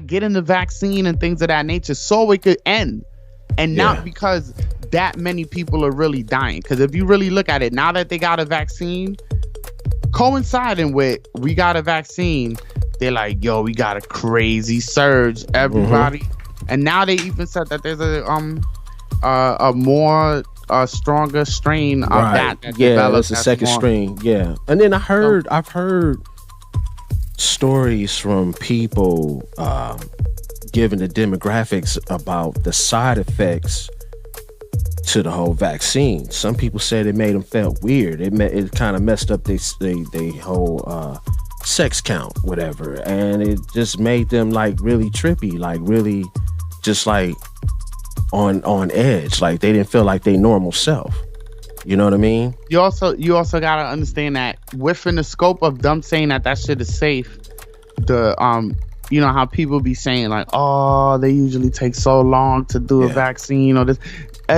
like getting the vaccine and things of that nature so it could end, and not because that many people are really dying. Because if you really look at it, now that they got a vaccine, coinciding with we got a vaccine, they're like, yo, we got a crazy surge, everybody. And now they even said that there's a more stronger strain of that developed. That's a second strain. Yeah. And then I've heard stories from people giving the demographics about the side effects to the whole vaccine. Some people said it made them feel weird. It kind of messed up they whole sex count, whatever, and it just made them like really trippy, like really just like on edge, like they didn't feel like their normal self. You know what I mean? You also gotta understand that within the scope of them saying that shit is safe, the you know how people be saying like, oh, they usually take so long to do a vaccine or this.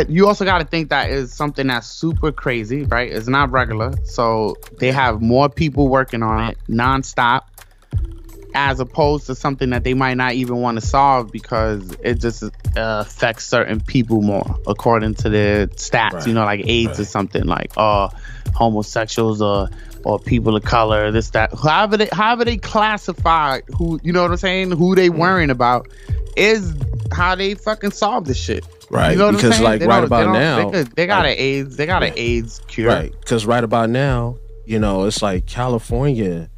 You also got to think that is something that's super crazy, right? It's not regular. So they have more people working on it nonstop, as opposed to something that they might not even want to solve because it just affects certain people more, according to the stats, right. You know, like AIDS or something, like homosexuals or people of color, this, that. However they classify who, you know what I'm saying, who they worrying about is how they fucking solve this shit. Right, you know what because I'm saying? like right about now, they got an AIDS cure. Right, because right about now, you know, it's like California.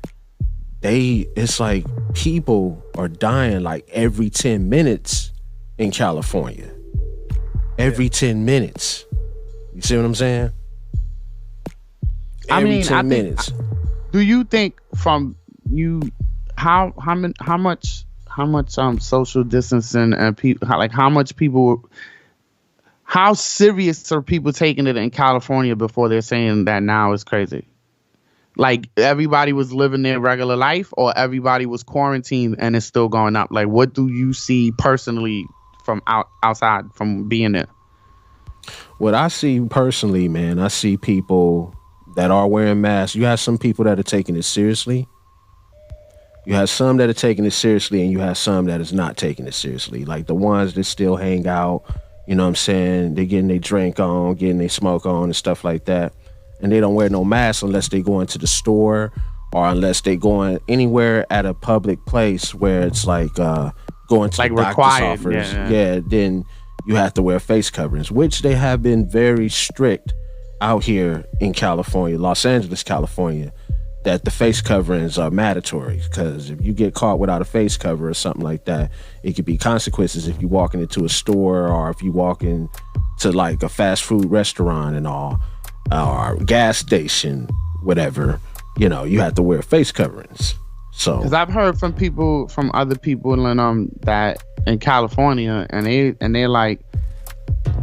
It's like people are dying like every 10 minutes in California. Every 10 minutes. You see what I'm saying? Every 10 minutes. Do you think from you how much social distancing and people, like how much people, how serious are people taking it in California before they're saying that now is crazy? Like everybody was living their regular life, or everybody was quarantined and it's still going up? Like, what do you see personally from outside from being there? What I see personally, man, I see people that are wearing masks. You have some people that are taking it seriously. You have some that are taking it seriously, and you have some that is not taking it seriously. Like the ones that still hang out, you know what I'm saying? They're getting their drink on, getting their smoke on and stuff like that. And they don't wear no mask unless they go into the store or unless they going anywhere at a public place where it's like going to like the doctor's office. Yeah, then you have to wear face coverings, which they have been very strict out here in California, Los Angeles, California, that the face coverings are mandatory, because if you get caught without a face cover or something like that, it could be consequences if you walking into a store or if you walk into like a fast food restaurant and all, or gas station, whatever, you know, you have to wear face coverings. So, because I've heard from people, from other people in that in California, and they're like,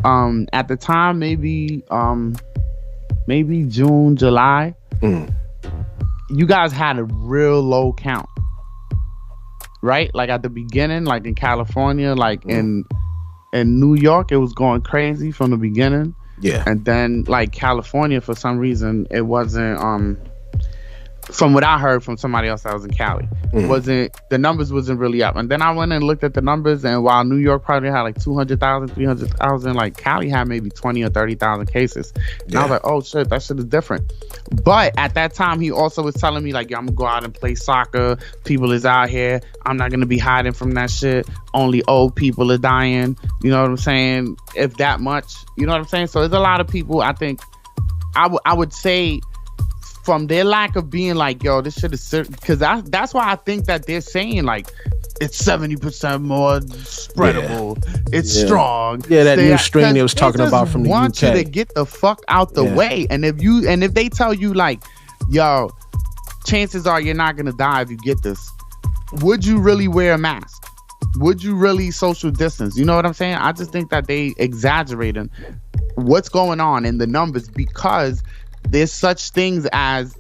at the time, maybe June, July, you guys had a real low count, right? Like at the beginning, like in California, like in New York, it was going crazy from the beginning. Yeah. And then like California, for some reason, it wasn't, from what I heard from somebody else that was in Cali, the numbers wasn't really up. And then I went and looked at the numbers, and while New York probably had like 200,000, 300,000, like Cali had maybe 20 or 30,000 cases. And I was like, oh shit, that shit is different. But at that time, he also was telling me like, yo, I'm gonna go out and play soccer. People is out here. I'm not gonna be hiding from that shit. Only old people are dying. You know what I'm saying? If that much, you know what I'm saying? So there's a lot of people, I think, I would say, from their lack of being like, yo, this shit is serious, because that's why I think that they're saying like it's 70% more spreadable, it's strong. Yeah, that new strain they was talking about from the UK. Want you to get the fuck out the way, and if they tell you like, yo, chances are you're not gonna die if you get this, would you really wear a mask? Would you really social distance? You know what I'm saying? I just think that they exaggerating what's going on in the numbers, because there's such things as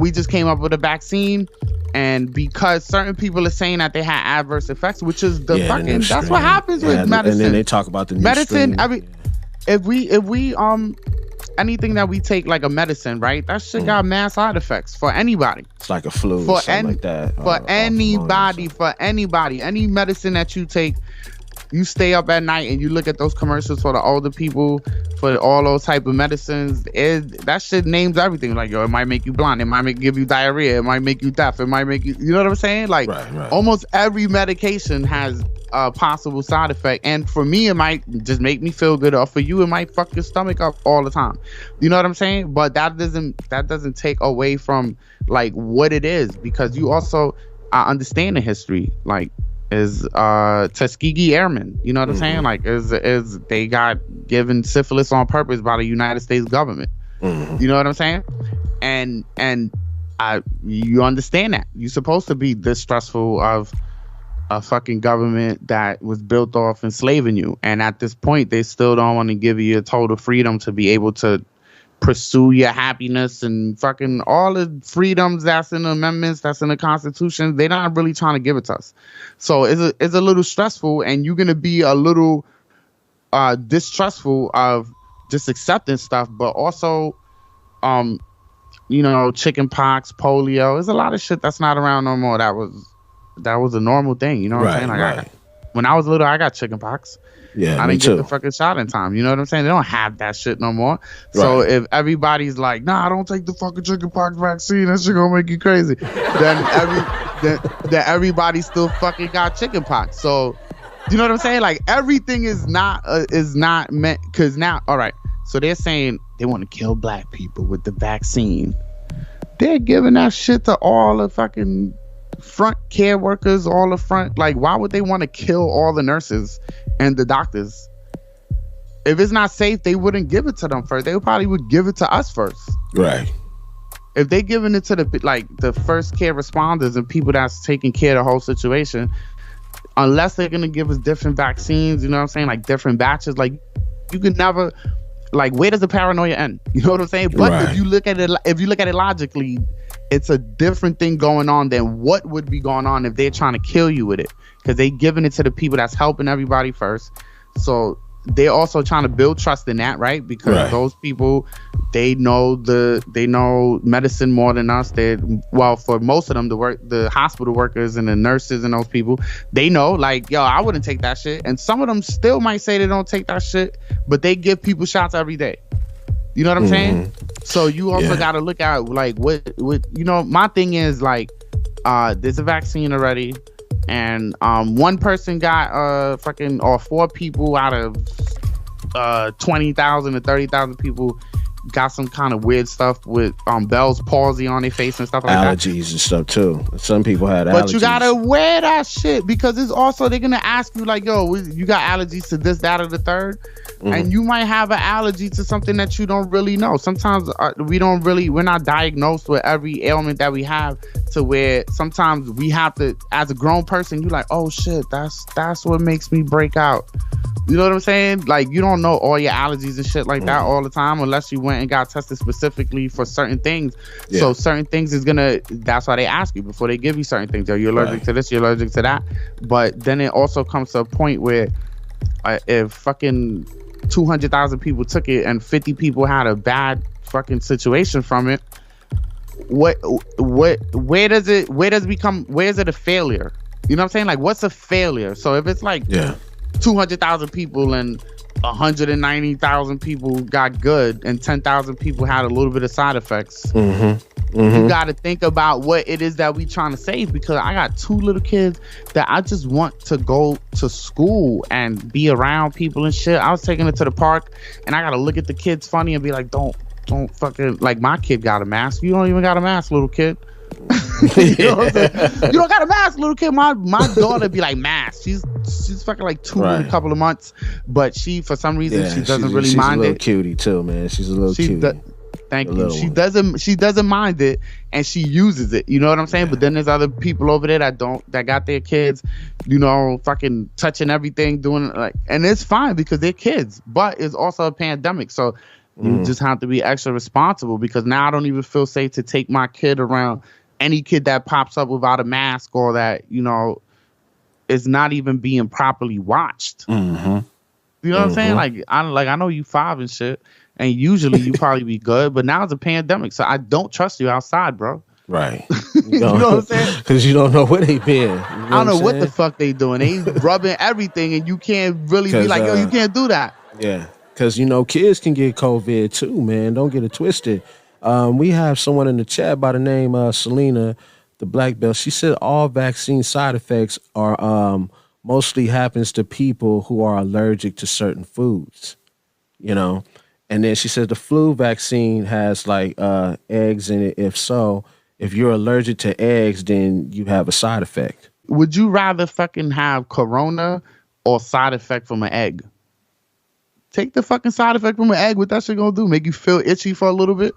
we just came up with a vaccine, and because certain people are saying that they had adverse effects, which is the fucking, that's what happens with medicine. And then they talk about the new medicine. strain. If we anything that we take like a medicine, right? That shit got mass side effects for anybody. It's like a flu or something like that. For anybody, any medicine that you take, you stay up at night and you look at those commercials for the older people, for all those type of medicines. That shit names everything. Like, yo, it might make you blind. It might give you diarrhea. It might make you deaf. It might make you, you know what I'm saying? Like, almost every medication has a possible side effect. And for me, it might just make me feel good. Or for you, it might fuck your stomach up all the time. You know what I'm saying? But that doesn't take away from like what it is, because you also understand the history. Like, is Tuskegee Airmen, you know what I'm saying? Like, is they got given syphilis on purpose by the United States government. You know what I'm saying? And you understand that you're supposed to be distrustful of a fucking government that was built off enslaving you, and at this point they still don't want to give you a total freedom to be able to pursue your happiness and fucking all the freedoms that's in the amendments, that's in the Constitution. They're not really trying to give it to us. So it's a little stressful, and you're gonna be a little distrustful of just accepting stuff, but also you know, chicken pox, polio. There's a lot of shit that's not around no more. That was a normal thing, you know what I'm saying? Like, when I was little, I got chicken pox. Yeah, I didn't get the fucking shot in time. You know what I'm saying? They don't have that shit no more. So if everybody's like, nah, I don't take the fucking chicken pox vaccine, that shit gonna make you crazy. then everybody still fucking got chicken pox. So you know what I'm saying? Like, everything is not meant, because now, all right. So they're saying they want to kill black people with the vaccine. They're giving that shit to all the fucking front care workers, all the front, like, why would they want to kill all the nurses and the doctors? If it's not safe, they wouldn't give it to them first. They probably would give it to us first. Right. If they giving it to the first care responders and people that's taking care of the whole situation, unless they're gonna give us different vaccines, you know what I'm saying, like different batches, like, you could never, like, where does the paranoia end? You know what I'm saying? But if you look at it logically, it's a different thing going on than what would be going on if they're trying to kill you with it, because they giving it to the people that's helping everybody first. So they're also trying to build trust in that, right? Because those people, they know medicine more than us. Well, for most of them, the hospital workers and the nurses and those people, they know, like, yo, I wouldn't take that shit. And some of them still might say they don't take that shit, but they give people shots every day. You know what I'm saying? So you also got to look at, like, what, you know, my thing is, like, there's a vaccine already, and one person got or 4 people out of 20,000 to 30,000 people got some kind of weird stuff with Bell's palsy on their face and stuff like allergies and stuff too. Some people had allergies. But you gotta wear that shit, because it's also, they're gonna ask you, like, yo, you got allergies to this, that, or the third, and you might have an allergy to something that you don't really know. Sometimes we're not diagnosed with every ailment that we have, to where sometimes we have to, as a grown person, you're like, oh shit, that's what makes me break out. You know what I'm saying? Like, you don't know all your allergies and shit like that all the time, unless you went and got tested specifically for certain things. So certain things that's why they ask you before they give you certain things. You're allergic to this, you're allergic to that. But then it also comes to a point where if fucking 200,000 people took it and 50 people had a bad fucking situation from it, where is it a failure? You know what I'm saying? Like, what's a failure? So if it's like 200,000 people and 190,000 people got good and 10,000 people had a little bit of side effects, you got to think about what it is that we trying to save. Because I got 2 little kids that I just want to go to school and be around people and shit. I was taking it to the park, and I got to look at the kids funny and be like, don't fucking, like, my kid got a mask. You don't even got a mask, little kid. You know what I'm saying? You don't got a mask, little kid. My daughter be like, mask. She's fucking like 2 in a couple of months, but she, for some reason, she doesn't really mind it. She's a little cutie too, man. She's a little cutie. Thank you. She doesn't mind it, and she uses it. You know what I'm saying? But then there's other people over there that got their kids, you know, fucking touching everything, doing like, and it's fine because they're kids. But it's also a pandemic, so you just have to be extra responsible, because now I don't even feel safe to take my kid around any kid that pops up without a mask, or that, you know, is not even being properly watched. You know what I'm saying? Like, I know you 5 and shit, and usually you probably be good. But now it's a pandemic, so I don't trust you outside, bro. Right. You know what I'm saying? Because you don't know where they been. You know I don't know what the fuck they doing. They rubbing everything, and you can't really be like, yo, you can't do that. Yeah, because kids can get COVID too, man. Don't get it twisted. We have someone in the chat by the name Selena, the black belt. She said all vaccine side effects are mostly happens to people who are allergic to certain foods. And then she said the flu vaccine has like eggs in it. If so, if you're allergic to eggs, then you have a side effect. Would you rather fucking have corona or side effect from an egg? Take the fucking side effect from an egg. What that shit gonna do? Make you feel itchy for a little bit?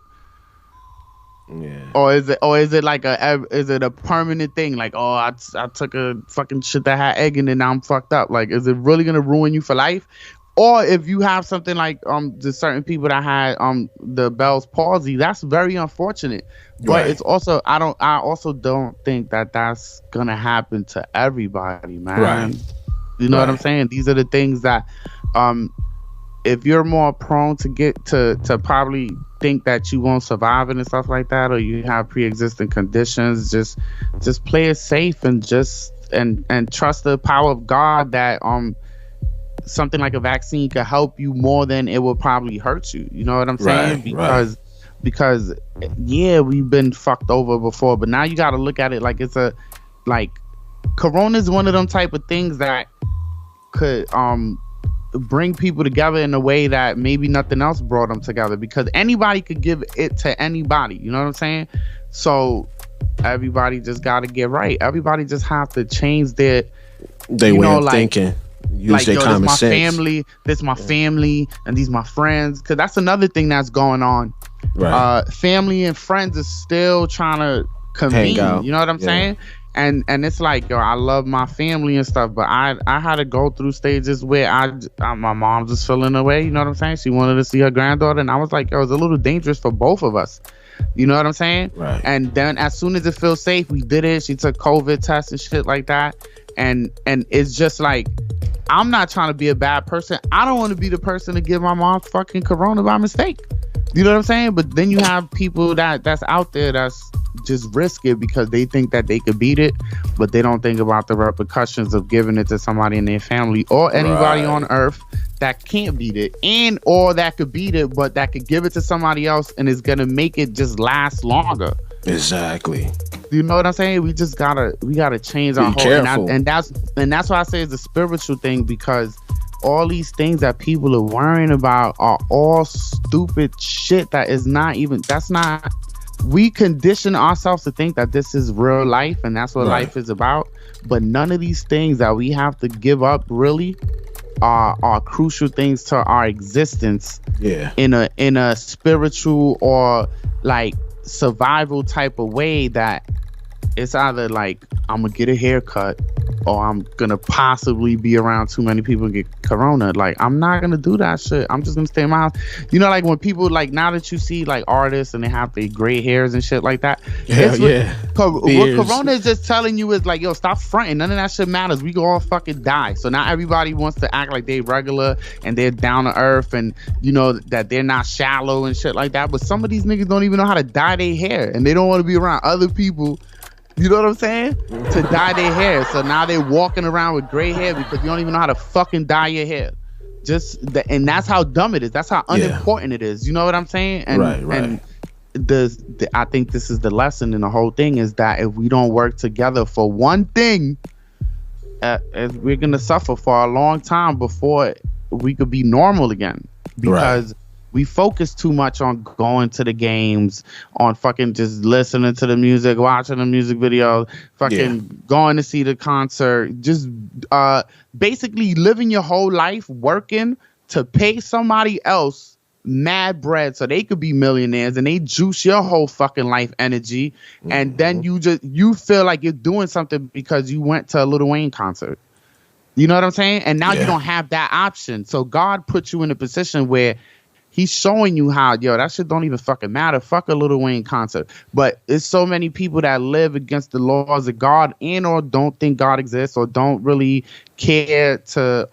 Yeah. Or is it like a permanent thing? Like, oh, I took a fucking shit that had egg in it, now I'm fucked up. Like, is it really gonna ruin you for life? Or if you have something like the certain people that had the Bell's palsy, that's very unfortunate. But right. It's also I also don't think that that's gonna happen to everybody, man. Right. You know what I'm saying? These are the things that if you're more prone to get to probably think that you won't survive it and stuff like that, or you have pre-existing conditions, just play it safe and and trust the power of God that something like a vaccine could help you more than it will probably hurt you. You know what I'm saying? Because yeah, we've been fucked over before, but now you got to look at it like it's Corona is one of them type of things that could bring people together in a way that maybe nothing else brought them together, because anybody could give it to anybody. You know what I'm saying? So everybody just got to get right. Everybody just have to change their way of thinking. Use their common sense. This my family, and these my friends. Because that's another thing that's going on. Right. Family and friends is still trying to convene. You know what I'm saying? And it's like, yo, I love my family and stuff, but I had to go through stages where my mom just feeling away. You know what I'm saying? She wanted to see her granddaughter, and I was like, yo, it's a little dangerous for both of us. You know what I'm saying? Right. And then as soon as it feels safe, we did it. She took COVID tests and shit like that. And it's just like, I'm not trying to be a bad person. I don't want to be the person to give my mom fucking corona by mistake. You know what I'm saying? But then you have people that's out there that's just risk it because they think that they could beat it, but they don't think about the repercussions of giving it to somebody in their family or anybody on earth that can't beat it, and or that could beat it but that could give it to somebody else and is gonna make it just last longer. Exactly. You know what I'm saying? We gotta change our whole, and that's why I say it's a spiritual thing, because all these things that people are worrying about are all stupid shit that is not even, we condition ourselves to think that this is real life and that's what life is about, but none of these things that we have to give up really are crucial things to our existence in a spiritual or like survival type of way, that it's either like I'm gonna get a haircut or I'm gonna possibly be around too many people and get corona. Like, I'm not gonna do that shit. I'm just gonna stay in my house. You know, like when people, like, now that you see like artists and they have their gray hairs and shit like that. What corona is just telling you is like, yo, stop fronting. None of that shit matters. We go all fucking die. So now everybody wants to act like they regular and they're down to earth and, you know, that they're not shallow and shit like that. But some of these niggas don't even know how to dye their hair, and they don't want to be around other people, you know what I'm saying, to dye their hair. So now they're walking around with gray hair because you don't even know how to fucking dye your hair. And that's how dumb it is. That's how unimportant it is. You know what I'm saying? And and I think this is the lesson in the whole thing, is that if we don't work together for one thing, we're gonna suffer for a long time before we could be normal again, because we focus too much on going to the games, on fucking just listening to the music, watching the music videos, fucking going to see the concert, just basically living your whole life working to pay somebody else mad bread so they could be millionaires, and they juice your whole fucking life energy, and then you feel like you're doing something because you went to a Lil Wayne concert. You know what I'm saying? And now you don't have that option. So God put you in a position where He's showing you how, yo, that shit don't even fucking matter. Fuck a Lil Wayne concert. But it's so many people that live against the laws of God, and or don't think God exists, or don't really care to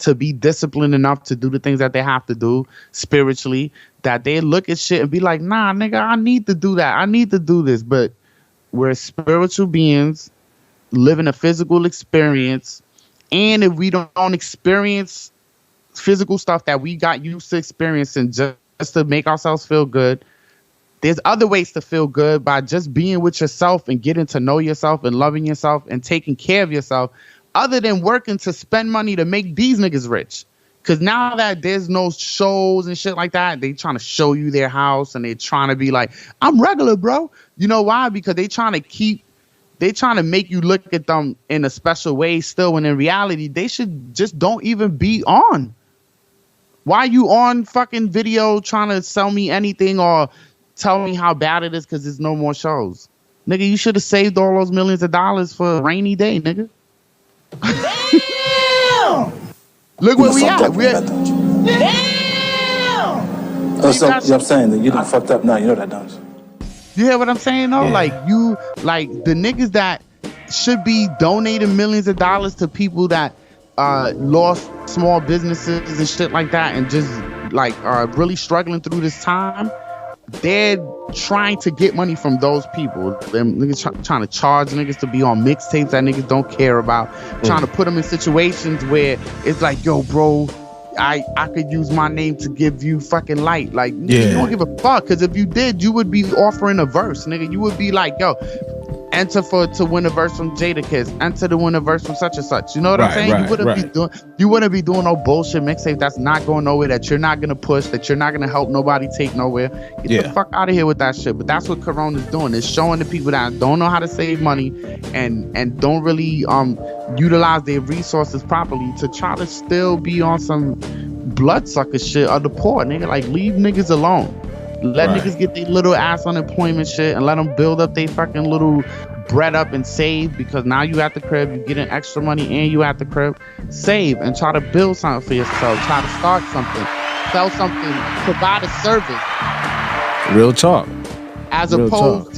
to be disciplined enough to do the things that they have to do spiritually, that they look at shit and be like, nah, nigga, I need to do that. I need to do this. But we're spiritual beings living a physical experience. And if we don't experience physical stuff that we got used to experiencing just to make ourselves feel good, there's other ways to feel good by just being with yourself and getting to know yourself and loving yourself and taking care of yourself, other than working to spend money to make these niggas rich. Because now that there's no shows and shit like that, they trying to show you their house and they trying to be like, I'm regular, bro. You know why? Because they trying to make you look at them in a special way still, when in reality, they should just don't even be on. Why you on fucking video trying to sell me anything or tell me how bad it is because there's no more shows? Nigga, you should have saved all those millions of dollars for a rainy day, nigga. Damn! Look where we at. Damn! Oh, so, I'm saying that you done fucked up now. You know that, don't you? You hear what I'm saying, though? Yeah. Like the niggas that should be donating millions of dollars to people that lost small businesses and shit like that and just like are really struggling through this time, they're trying to get money from those people. Them niggas trying to charge niggas to be on mixtapes that niggas don't care about, trying to put them in situations where it's like, yo, bro, I could use my name to give you fucking light. Like, you don't give a fuck, because if you did, you would be offering a verse, nigga. You would be like, yo, enter to win a verse from Jadakiss, enter to win a verse from such and such. You know what I'm saying? You wouldn't be doing no bullshit mixtape that's not going nowhere, that you're not gonna push, that you're not gonna help nobody take nowhere. Get the fuck out of here with that shit. But that's what Corona's doing. It's showing the people that don't know how to save money and don't really utilize their resources properly to try to still be on some bloodsucker shit of the poor, nigga. Like, leave niggas alone. Let niggas get their little ass unemployment shit and let them build up their fucking little bread up and save, because now you at the crib, you getting extra money and you at the crib. Save and try to build something for yourself. Try to start something. Sell something. Provide a service. Real talk. As opposed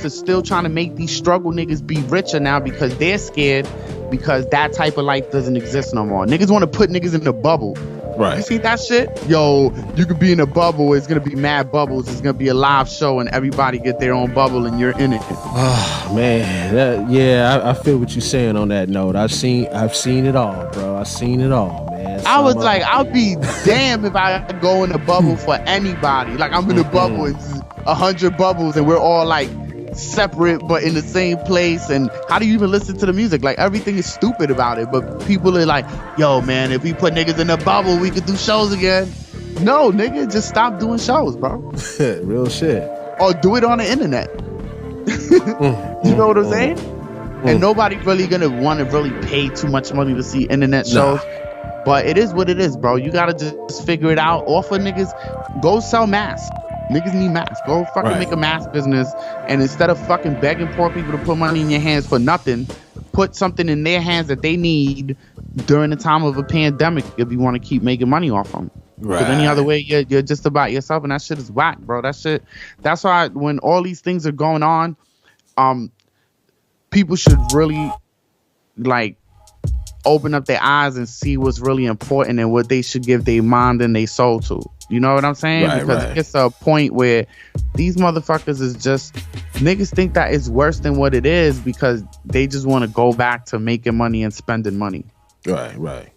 to still trying to make these struggle niggas be richer now because they're scared, because that type of life doesn't exist no more. Niggas want to put niggas in the bubble. Right. You see that shit? Yo, you could be in a bubble. It's gonna be mad bubbles. It's gonna be a live show and everybody get their own bubble and you're in it. Oh man, I feel what you're saying on that note. I've seen it all, bro. I've seen it all, man. I was like, I'll be damned if I go in a bubble for anybody. Like, I'm in a bubble, it's 100 bubbles, and we're all like separate but in the same place. And how do you even listen to the music? Like, everything is stupid about it, but people are like, yo man, if we put niggas in a bubble, we could do shows again. No, nigga, just stop doing shows, bro. Real shit. Or do it on the internet. You know what I'm saying? And nobody's really gonna want to really pay too much money to see internet shows. But it is what it is, bro. You gotta just figure it out. Offer niggas, go sell masks. Niggas need masks. Go fucking make a mask business, and instead of fucking begging poor people to put money in your hands for nothing, put something in their hands that they need during the time of a pandemic if you want to keep making money off them. Because any other way, you're just about yourself, and that shit is whack, bro. That shit. That's why when all these things are going on, people should really like open up their eyes and see what's really important and what they should give their mind and their soul to. You know what I'm saying? Because it gets to a point where these motherfuckers is just, niggas think that it's worse than what it is because they just want to go back to making money and spending money. Right.